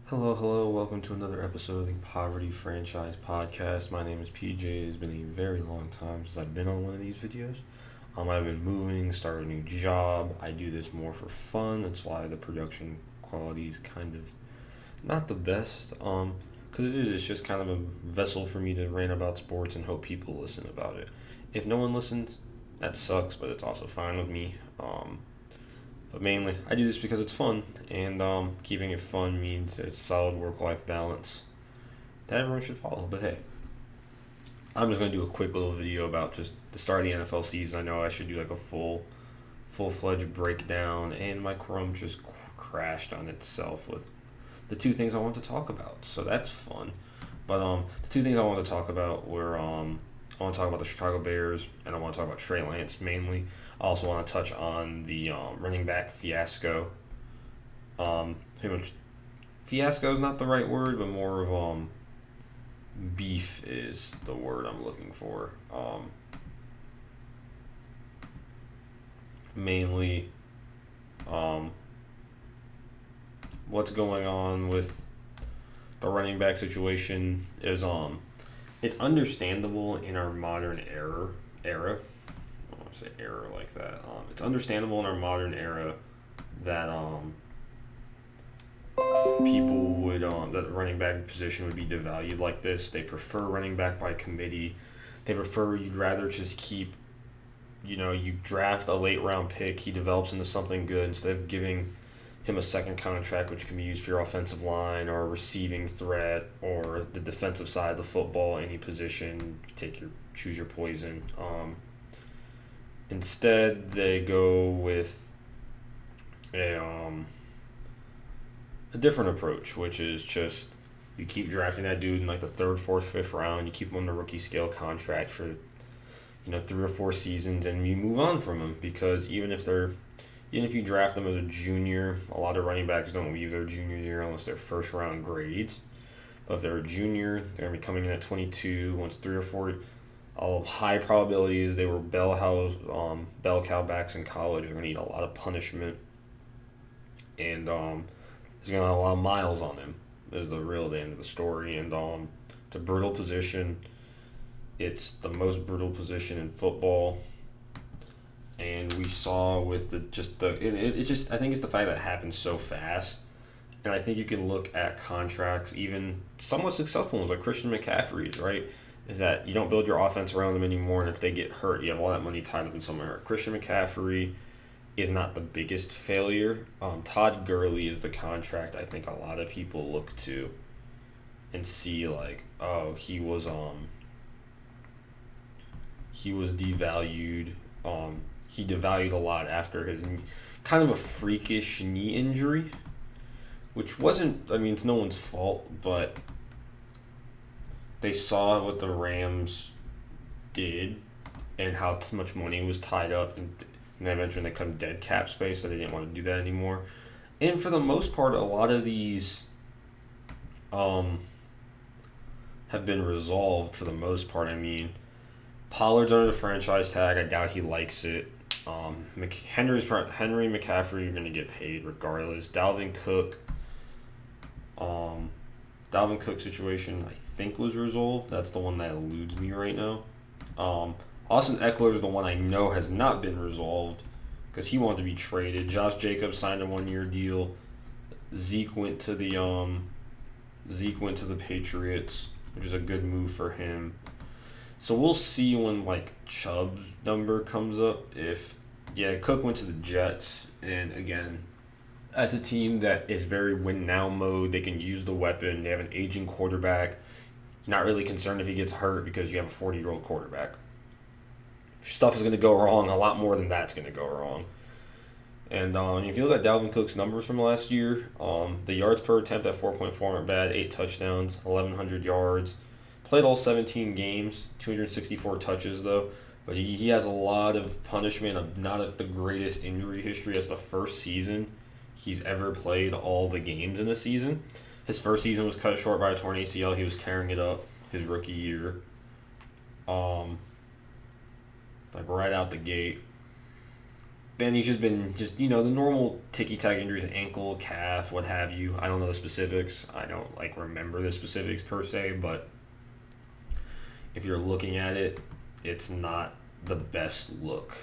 Hello, welcome to another episode of the Poverty Franchise Podcast. My name is PJ. It's been a very long time since I've been on one of these videos. I've been moving, started a new job. I do this more for fun. That's why the production quality is kind of not the best. Because it's just kind of a vessel for me to rant about sports and hope people listen about it. If no one listens, that sucks, but it's also fine with me. But mainly, I do this because it's fun, and keeping it fun means it's solid work-life balance that everyone should follow. But hey, I'm just gonna do a quick little video about just the start of the NFL season. I know I should do like a full-fledged breakdown, and my Chrome just crashed on itself with the two things I wanted to talk about. So that's fun. But the two things I wanted to talk about were I want to talk about the Chicago Bears, and I want to talk about Trey Lance mainly. I also want to touch on the running back fiasco. Pretty much, fiasco is not the right word, but more of beef is the word I'm looking for. Mainly, um, what's going on with the running back situation is it's understandable in our modern era. I don't want to say era like that. It's understandable in our modern era that people would that the running back position would be devalued like this. They prefer running back by committee. You'd rather just keep, you draft a late round pick, he develops into something good instead of giving him a second contract which can be used for your offensive line or receiving threat or the defensive side of the football, any position, choose your poison. Instead they go with a different approach, which is just you keep drafting that dude in like the third, fourth, fifth round. You keep him on the rookie scale contract for 3 or 4 seasons, and you move on from him because even if you draft them as a junior, a lot of running backs don't leave their junior year unless they're first round grades. But if they're a junior, they're going to be coming in at 22. Once 3 or 4, high probability is they were bell cow backs in college. They're going to need a lot of punishment, and there's going to have a lot of miles on them. Is the end of the story, and it's a brutal position. It's the most brutal position in football. And we saw with I think it's the fact that it happened so fast. And I think you can look at contracts, even somewhat successful ones like Christian McCaffrey's, right? Is that you don't build your offense around them anymore, and if they get hurt, you have all that money tied up in somewhere. Christian McCaffrey is not the biggest failure. Todd Gurley is the contract I think a lot of people look to and see like, oh, he was devalued. He devalued a lot after his kind of a freakish knee injury, which wasn't, it's no one's fault, but they saw what the Rams did and how much money was tied up, and they mentioned they come dead cap space, so they didn't want to do that anymore. And for the most part, a lot of these have been resolved for the most part. Pollard's under the franchise tag. I doubt he likes it. Henry McCaffrey are going to get paid regardless. Dalvin Cook situation I think was resolved. That's the one that eludes me right now. Austin Eckler is the one I know has not been resolved because he wanted to be traded. Josh Jacobs signed a 1-year deal. Zeke went to the Patriots, which is a good move for him. So we'll see when Chubb's number comes up. Cook went to the Jets, and again, as a team that is very win now mode, they can use the weapon. They have an aging quarterback. You're not really concerned if he gets hurt because you have a 40-year-old quarterback. Stuff is going to go wrong. A lot more than that's going to go wrong. And if you look at Dalvin Cook's numbers from last year, the yards per attempt at 4.4 aren't bad. 8 touchdowns, 1,100 yards. Played all 17 games, 264 touches though. But he has a lot of punishment, not the greatest injury history. That's the first season he's ever played all the games in a season. His first season was cut short by a torn ACL. He was tearing it up his rookie year. Right out the gate. then he's just been the normal ticky-tack injuries, ankle, calf, what have you. I don't know the specifics. I don't remember the specifics per se, but if you're looking at it, it's not the best look.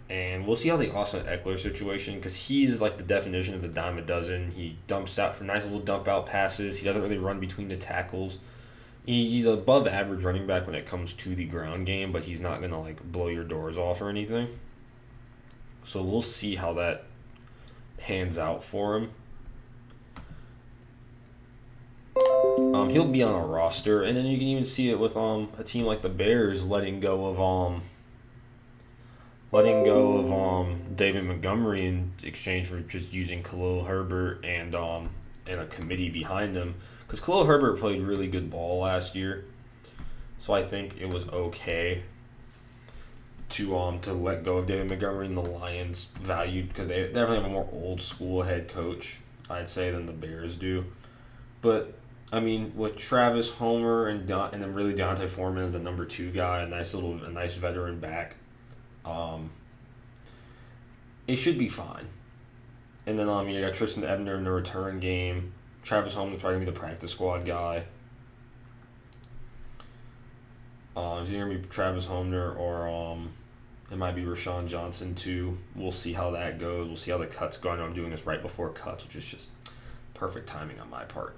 And we'll see how the Austin Eckler situation, because he's the definition of the dime a dozen. He dumps out for nice little dump out passes. He doesn't really run between the tackles. He's above average running back when it comes to the ground game, but he's not going to blow your doors off or anything. So we'll see how that pans out for him. He'll be on a roster, and then you can even see it with a team like the Bears letting go of David Montgomery in exchange for just using Khalil Herbert and a committee behind him, because Khalil Herbert played really good ball last year, so I think it was okay to let go of David Montgomery, and the Lions valued, because they definitely have a more old school head coach, I'd say, than the Bears do. But I mean, with Travis Homer and then really Deontay Foreman as the number 2 guy, a nice veteran back, it should be fine. And then you got Tristan Ebner in the return game. Travis Homer's probably gonna be the practice squad guy. It's either gonna be Travis Homer or it might be Rashawn Johnson too. We'll see how that goes. We'll see how the cuts go. I know I'm doing this right before cuts, which is just perfect timing on my part.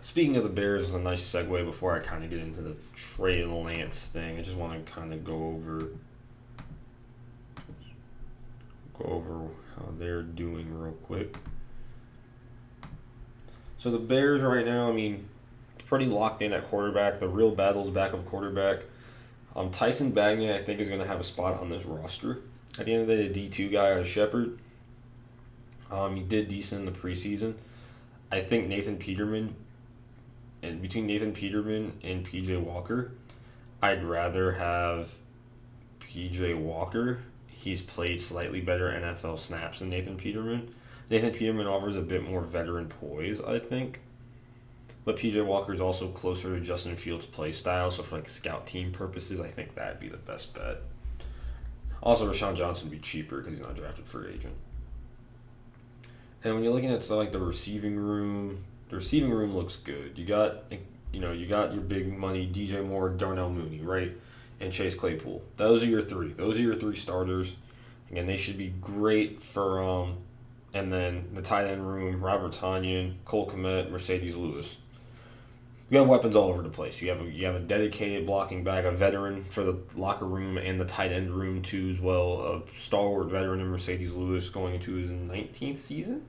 Speaking of the Bears, is a nice segue before I kind of get into the Trey Lance thing. I just want to kind of go over how they're doing real quick. So the Bears right now, pretty locked in at quarterback. The real battle's backup quarterback. Tyson Bagnet, I think, is going to have a spot on this roster. At the end of the day, the D2 guy is Shepard. He did decent in the preseason. I think between Nathan Peterman and P.J. Walker, I'd rather have P.J. Walker. He's played slightly better NFL snaps than Nathan Peterman. Nathan Peterman offers a bit more veteran poise, I think. But P.J. Walker is also closer to Justin Fields' play style, so for scout team purposes, I think that'd be the best bet. Also, Rashawn Johnson would be cheaper because he's not a drafted free agent. And when you're looking at stuff like the receiving room looks good. You got your big money DJ Moore, Darnell Mooney, right, and Chase Claypool. Those are your three. Those are your 3 starters. Again, they should be great for and then the tight end room: Robert Tonyan, Cole Kmet, Mercedes Lewis. You have weapons all over the place. You have a dedicated blocking back, a veteran for the locker room and the tight end room too as well. A stalwart veteran in Mercedes Lewis going into his 17th season.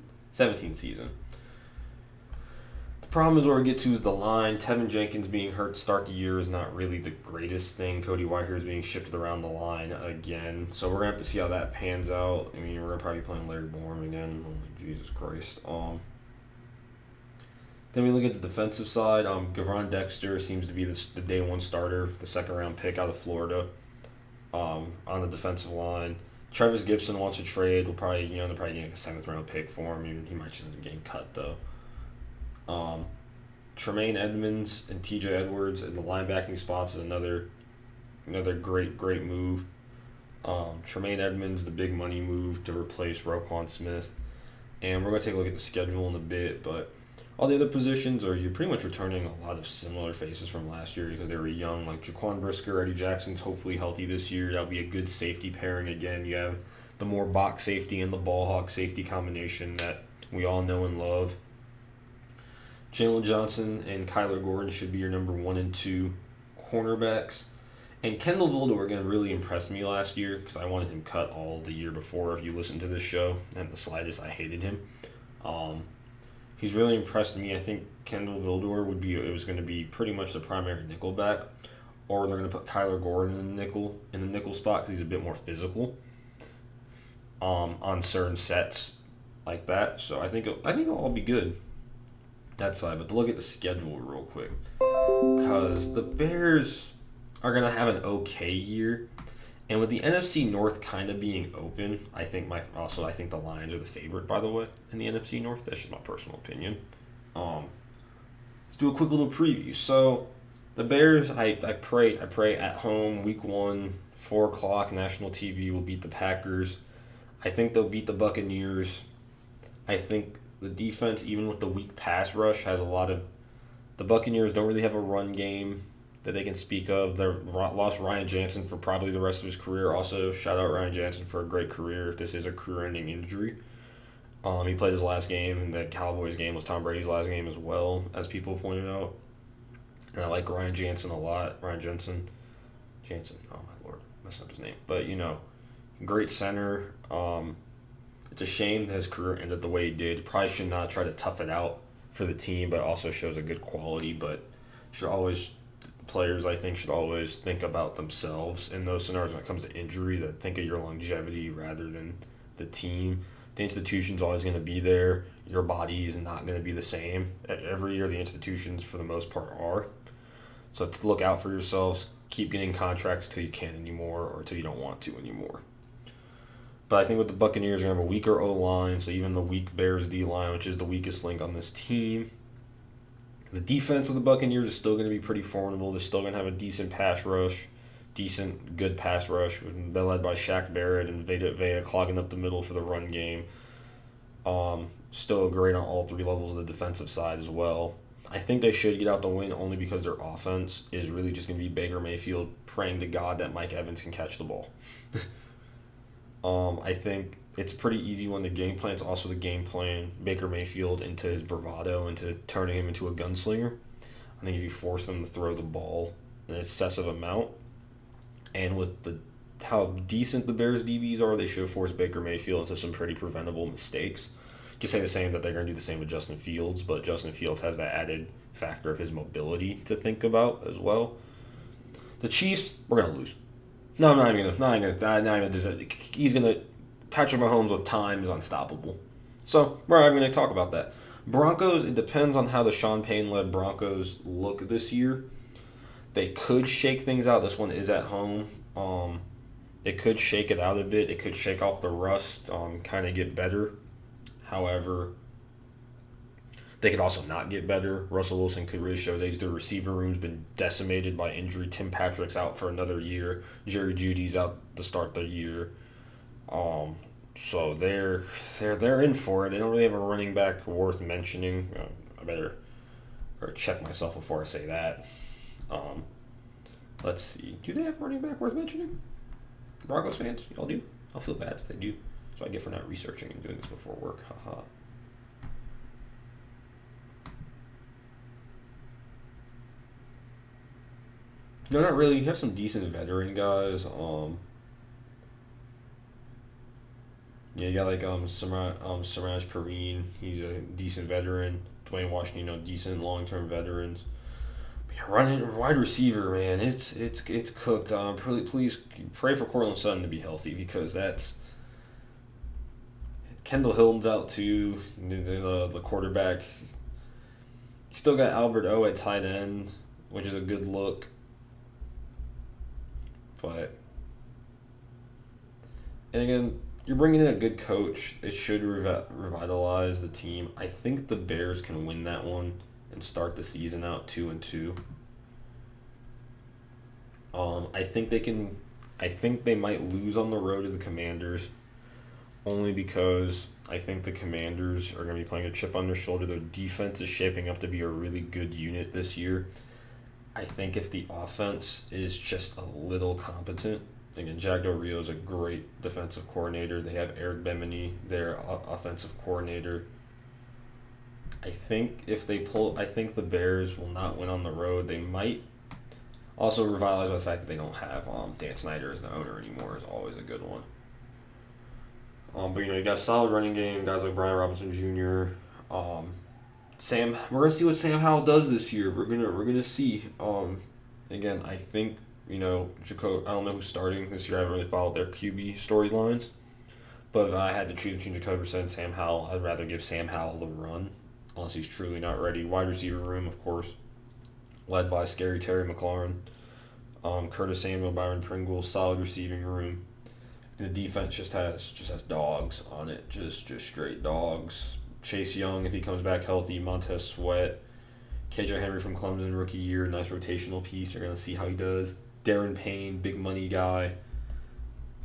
The problem is where we get to is the line. Tevin Jenkins being hurt to start the year is not really the greatest thing. Cody Whitehair is being shifted around the line again. So we're going to have to see how that pans out. We're going to probably be playing Larry Borum again. Oh, Jesus Christ. Then we look at the defensive side. Gavron Dexter seems to be the day 1 starter, the 2nd round pick out of Florida on the defensive line. Travis Gibson wants to trade. They're probably getting a 7th round pick for him. He might just end up getting cut though. Tremaine Edmonds and TJ Edwards in the linebacking spots is another great move. Tremaine Edmonds, the big money move to replace Roquan Smith. And we're going to take a look at the schedule in a bit, but all the other positions you're pretty much returning a lot of similar faces from last year because they were young, like Jaquan Brisker, Eddie Jackson's hopefully healthy this year. That'll be a good safety pairing again. You have the more box safety and the ball hawk safety combination that we all know and love. Jalen Johnson and Kyler Gordon should be your number 1 and 2 cornerbacks. And Kendall Vildor, again, really impressed me last year because I wanted him cut all the year before. If you listen to this show, and the slightest, I hated him. He's really impressed me. I think Kendall Vildor was going to be pretty much the primary nickel back, or they're going to put Kyler Gordon in the nickel spot because he's a bit more physical on certain sets like that. So I think it'll all be good. That side, but to look at the schedule real quick, because the Bears are going to have an okay year, and with the NFC North kind of being open, I think the Lions are the favorite, by the way, in the NFC North. That's just my personal opinion. Let's do a quick little preview. So the Bears, I pray at home, week 1, 4 o'clock national TV will beat the Packers. I think they'll beat the Buccaneers. I think the defense, even with the weak pass rush, has a lot of. The Buccaneers don't really have a run game that they can speak of. They lost Ryan Jansen for probably the rest of his career. Also, shout out Ryan Jansen for a great career. If this is a career-ending injury, he played his last game, and the Cowboys game was Tom Brady's last game as well, as people pointed out. And I like Ryan Jansen a lot. Ryan Jansen. Oh my lord, messed up his name. But great center. It's a shame that his career ended the way he did. Probably should not try to tough it out for the team, but also shows a good quality. But players, I think, should always think about themselves in those scenarios when it comes to injury, that think of your longevity rather than the team. The institution's always going to be there. Your body is not going to be the same. Every year, the institutions, for the most part, are. So to look out for yourselves. Keep getting contracts till you can't anymore or till you don't want to anymore. But I think with the Buccaneers, you're going to have a weaker O-line, so even the weak Bears D-line, which is the weakest link on this team. The defense of the Buccaneers is still going to be pretty formidable. They're still going to have a decent good pass rush, led by Shaq Barrett and Vea clogging up the middle for the run game. Still great on all three levels of the defensive side as well. I think they should get out the win only because their offense is really just going to be Baker Mayfield praying to God that Mike Evans can catch the ball. I think it's a pretty easy one. The game plan is also the game plan Baker Mayfield into his bravado, into turning him into a gunslinger. I think if you force them to throw the ball an excessive amount, and with how decent the Bears DBs are, they should force Baker Mayfield into some pretty preventable mistakes. You can say the same that they're going to do the same with Justin Fields, but Justin Fields has that added factor of his mobility to think about as well. The Chiefs, we're going to lose. No, I'm not even going to. He's going to. Patrick Mahomes with time is unstoppable. So we're not even going to talk about that. Broncos, it depends on how the Sean Payton-led Broncos look this year. They could shake things out. This one is at home. They could shake it out a bit. It could shake off the rust, kind of get better. However, they could also not get better. Russell Wilson could really show his age. Their receiver room's been decimated by injury. Tim Patrick's out for another year. Jerry Jeudy's out to start the year. So they're in for it. They don't really have a running back worth mentioning. I better check myself before I say that. Let's see. Do they have a running back worth mentioning? Broncos fans, y'all do? I'll feel bad if they do. So I get for not researching and doing this before work. Haha. No, not really. You have some decent veteran guys. You got like Siraj Perine. He's a decent veteran. Dwayne Washington, decent long-term veterans. But yeah, running wide receiver, man, it's cooked. Please pray for Cortland Sutton to be healthy, because that's. Kendall Hilton's out too. The quarterback. You still got Albert O at tight end, which is a good look. But, and again, you're bringing in a good coach. It should revitalize the team. I think the Bears can win that one and start the season out 2-2. I think they can. I think they might lose on the road to the Commanders, only because I think the Commanders are going to be playing a chip on their shoulder. Their defense is shaping up to be a really good unit this year. I think if the offense is just a little competent, again, Jack Del Rio is a great defensive coordinator. They have Eric Bemeny, their offensive coordinator. I think I think the Bears will not win on the road. They might also revitalize by the fact that they don't have Dan Snyder as the owner anymore is always a good one. But you got a solid running game, guys like Brian Robinson Jr. We're gonna see what Sam Howell does this year. We're gonna see. Again, I think Jacoby. I don't know who's starting this year. I haven't really followed their QB storylines, but if I had to choose between Jacoby Brissett and Sam Howell, I'd rather give Sam Howell the run, unless he's truly not ready. Wide receiver room, of course, led by Scary Terry McLaurin, Curtis Samuel, Byron Pringle, solid receiving room. And the defense just has dogs on it, just straight dogs. Chase Young, if he comes back healthy, Montez Sweat, KJ Henry from Clemson, rookie year, nice rotational piece. You're going to see how he does. Darren Payne, big money guy.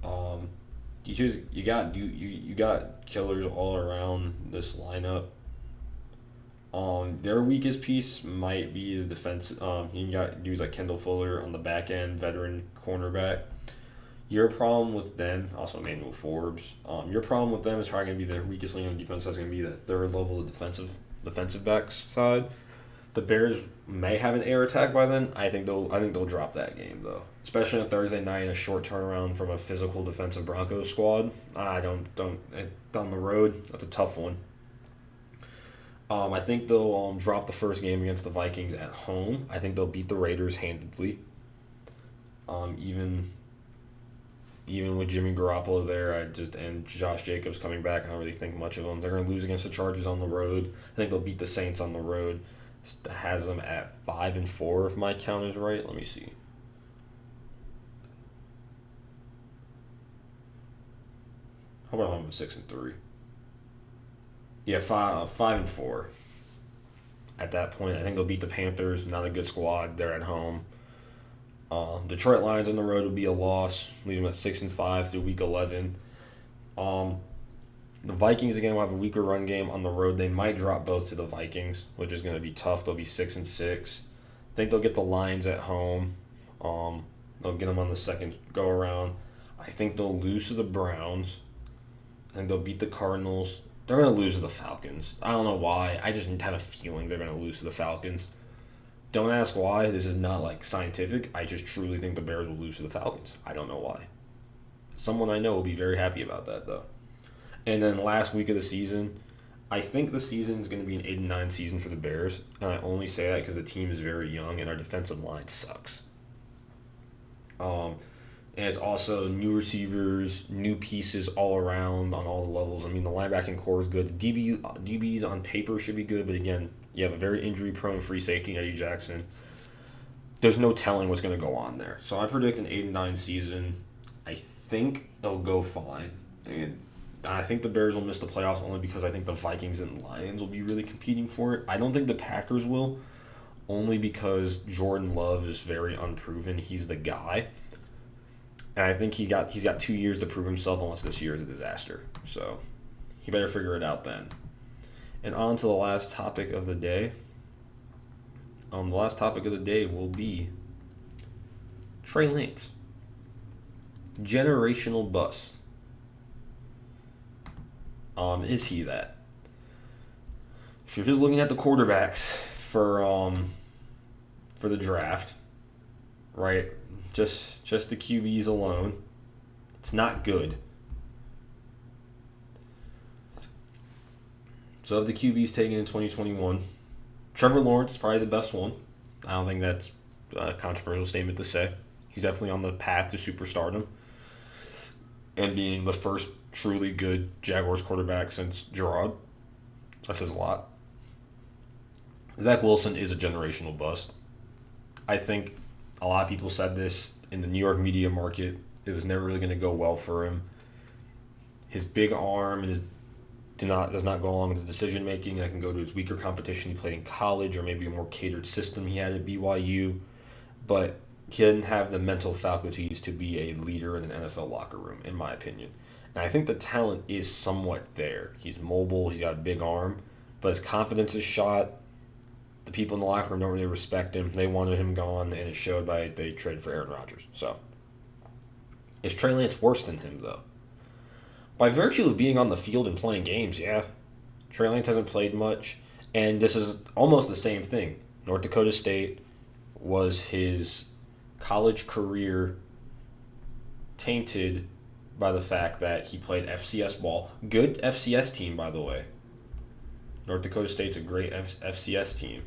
Um, you got killers all around this lineup. Their weakest piece might be the defense. You got dudes like Kendall Fuller on the back end, veteran cornerback. Your problem with them, also Emmanuel Forbes. Your problem with them is probably going to be their weakest link on defense. That's going to be that third level of defensive backs side. The Bears may have an air attack by then. I think they'll drop that game though, especially on Thursday night in a short turnaround from a physical defensive Broncos squad. I don't down the road. That's a tough one. I think they'll drop the first game against the Vikings at home. I think they'll beat the Raiders handedly. Even with Jimmy Garoppolo there, and Josh Jacobs coming back, I don't really think much of them. They're going to lose against the Chargers on the road. I think they'll beat the Saints on the road. Has them at 5-4 if my count is right. Let me see. How about I'm 6-3? Yeah, 5-4. At that point, I think they'll beat the Panthers. Not a good squad. They're at home. Detroit Lions on the road would be a loss, leaving them at 6-5 through week 11. The Vikings again will have a weaker run game on the road. They might drop both to the Vikings, which is going to be tough. They'll be 6-6. I think they'll get the Lions at home. They'll get them on the second go around. I think they'll lose to the Browns. I think they'll beat the Cardinals. They're going to lose to the Falcons. I don't know why. I just have a feeling they're going to lose to the Falcons. Don't ask why. This is not like scientific. I just truly think the Bears will lose to the Falcons. I don't know why. Someone I know will be very happy about that though. And then last week of the season, I think the season is going to be an 8-9 season for the Bears. And I only say that because the team is very young and our defensive line sucks. And it's also new receivers, new pieces all around on all the levels. I mean, the linebacking core is good. DBs on paper should be good, but again, you have a very injury-prone free safety, Eddie Jackson. There's no telling what's going to go on there. So I predict an 8-9 season. I think they'll go fine. And I think the Bears will miss the playoffs only because I think the Vikings and Lions will be really competing for it. I don't think the Packers will, only because Jordan Love is very unproven. He's the guy. And I think he's got 2 years to prove himself unless this year is a disaster. So he better figure it out then. And on to the last topic of the day. The last topic of the day will be Trey Lance. Generational bust. Is he that? If you're just looking at the quarterbacks for the draft, right? Just the QBs alone, it's not good. So of the QBs taken in 2021, Trevor Lawrence is probably the best one. I don't think that's a controversial statement to say. He's definitely on the path to superstardom and being the first truly good Jaguars quarterback since Gerard. That says a lot. Zach Wilson is a generational bust. I think a lot of people said this in the New York media market. It was never really going to go well for him. His big arm and does not go along with his decision making. I can go to his weaker competition he played in college or maybe a more catered system he had at BYU. But he didn't have the mental faculties to be a leader in an NFL locker room, in my opinion. And I think the talent is somewhat there. He's mobile, he's got a big arm, but his confidence is shot. The people in the locker room don't really respect him. They wanted him gone, and it showed by they traded for Aaron Rodgers. So, is Trey Lance worse than him, though? By virtue of being on the field and playing games, yeah. Trey Lance hasn't played much, and this is almost the same thing. North Dakota State was his college career tainted by the fact that he played FCS ball. Good FCS team, by the way. North Dakota State's a great FCS team.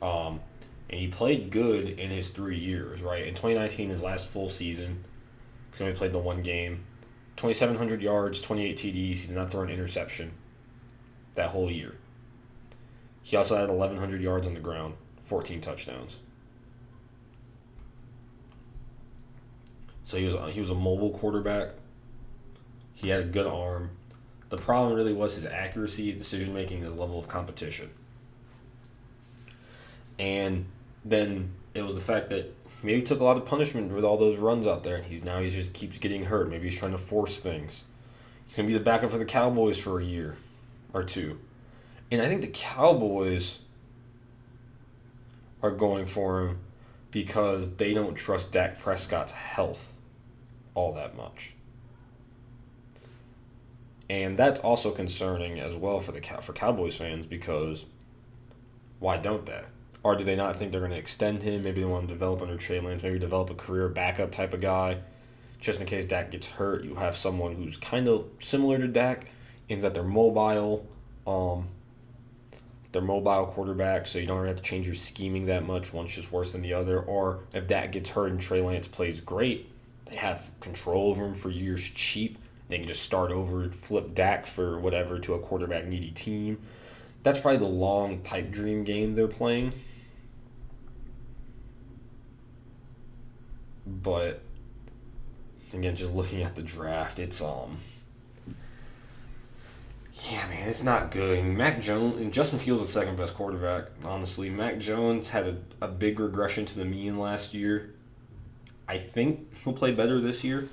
And he played good in his 3 years, right? In 2019, his last full season, because he only played the one game, 2,700 yards, 28 TDs. He did not throw an interception that whole year. He also had 1,100 yards on the ground, 14 touchdowns. So he was a mobile quarterback. He had a good arm. The problem really was his accuracy, his decision making, his level of competition. And then it was the fact that maybe took a lot of punishment with all those runs out there, and he's just keeps getting hurt. Maybe he's trying to force things. He's gonna be the backup for the Cowboys for a year or two, and I think the Cowboys are going for him because they don't trust Dak Prescott's health all that much. And that's also concerning as well for for Cowboys fans, because why don't they? Or do they not think they're going to extend him? Maybe they want to develop under Trey Lance, maybe develop a career backup type of guy. Just in case Dak gets hurt, you have someone who's kind of similar to Dak in that they're mobile. They're mobile quarterbacks, so you don't really have to change your scheming that much. One's just worse than the other. Or if Dak gets hurt and Trey Lance plays great, they have control over him for years cheap. They can just start over and flip Dak for whatever to a quarterback needy team. That's probably the long pipe dream game they're playing. But again, just looking at the draft, it's yeah, man, it's not good. I mean, Mac Jones and Justin Fields is the second best quarterback, honestly. Mac Jones had a big regression to the mean last year. I think he'll play better this year.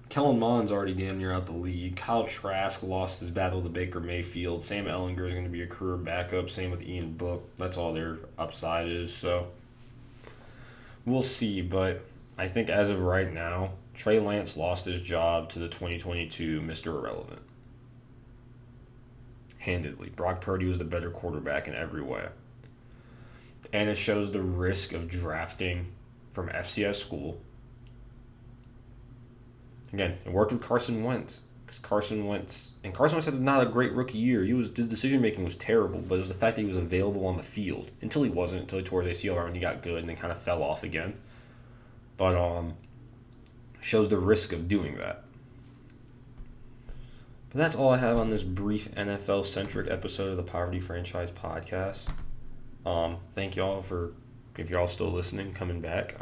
Kellen Mond's already damn near out the league. Kyle Trask lost his battle to Baker Mayfield. Sam Ehlinger is going to be a career backup. Same with Ian Book. That's all their upside is. So we'll see. But I think as of right now, Trey Lance lost his job to the 2022 Mr. Irrelevant. Handedly. Brock Purdy was the better quarterback in every way. And it shows the risk of drafting from FCS school. Again, it worked with Carson Wentz. Because Carson Wentz had not a great rookie year. His decision making was terrible, but it was the fact that he was available on the field. Until he wasn't, until he tore his ACL and he got good and then kind of fell off again. But shows the risk of doing that. But that's all I have on this brief NFL-centric episode of the Poverty Franchise Podcast. Thank y'all for, if you're all still listening, coming back.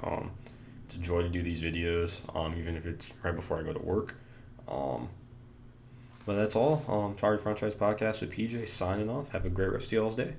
It's a joy to do these videos, even if it's right before I go to work. But that's all. Poverty Franchise Podcast with PJ signing off. Have a great rest of y'all's day.